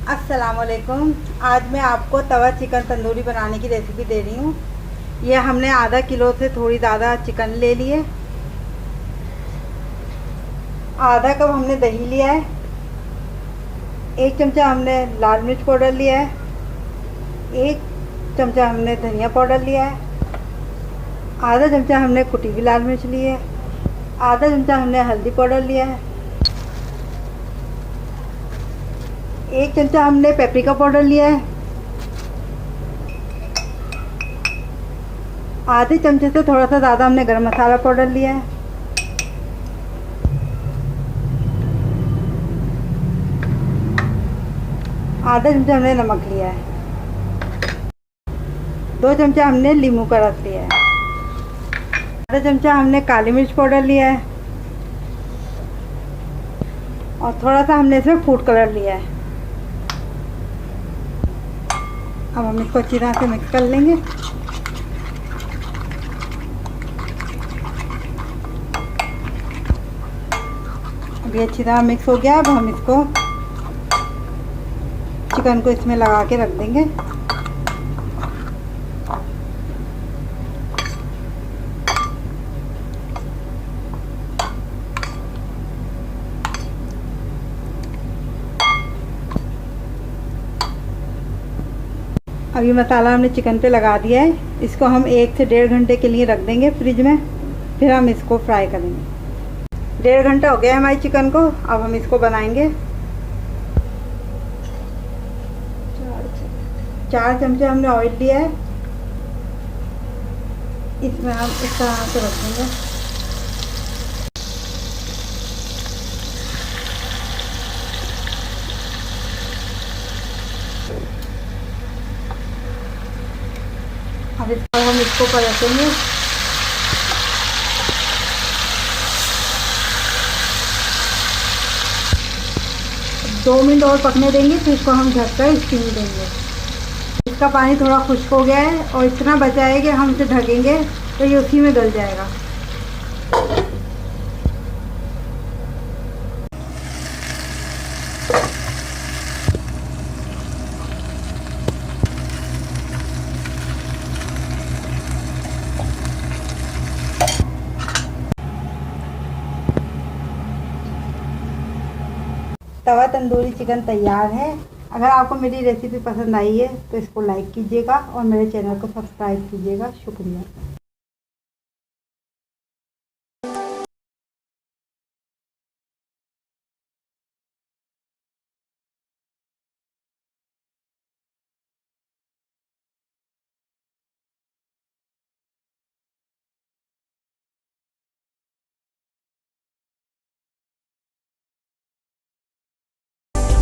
अस्सलाम वालेकुम। आज मैं आपको तवा चिकन तंदूरी बनाने की रेसिपी दे रही हूँ। ये हमने आधा किलो से थोड़ी ज़्यादा चिकन ले लिए। आधा कप हमने दही लिया है। 1 चमचा हमने लाल मिर्च पाउडर लिया है। 1 चमचा हमने धनिया पाउडर लिया है। आधा चमचा हमने कुटी हुई लाल मिर्च ली है। आधा चमचा हमने हल्दी पाउडर लिया है। 1 चमचा हमने पेपरिका पाउडर लिया है। आधे चमचे से थोड़ा सा ज़्यादा हमने गरम मसाला पाउडर लिया है। आधा चमचा हमने नमक लिया है। 2 चमचा हमने नींबू का रस लिया है। आधा चमचा हमने काली मिर्च पाउडर लिया है और थोड़ा सा हमने इसमें फूड कलर लिया है। अब हम इसको अच्छी तरह से मिक्स कर लेंगे। अभी अच्छी तरह मिक्स हो गया। अब हम इसको चिकन को इसमें लगा के रख देंगे। अभी मसाला हमने चिकन पे लगा दिया है। इसको हम 1 से 1.5 घंटे के लिए रख देंगे फ्रिज में। फिर हम इसको फ्राई करेंगे। 1.5 घंटा हो गया हमारी चिकन को। अब हम इसको बनाएंगे। 4 चमचे हमने ऑयल लिया है। इसमें हम इस तरह से रख देंगे। अब इसको पलटेंगे। 2 मिनट और पकने देंगे। फिर इसको हम ढक कर स्टीम देंगे। इसका पानी थोड़ा खुश्क हो गया है और इतना बचा है कि हम इसे ढकेंगे तो ये उसी में गल जाएगा। तवा तंदूरी चिकन तैयार है। अगर आपको मेरी रेसिपी पसंद आई है तो इसको लाइक कीजिएगा और मेरे चैनल को सब्सक्राइब कीजिएगा। शुक्रिया।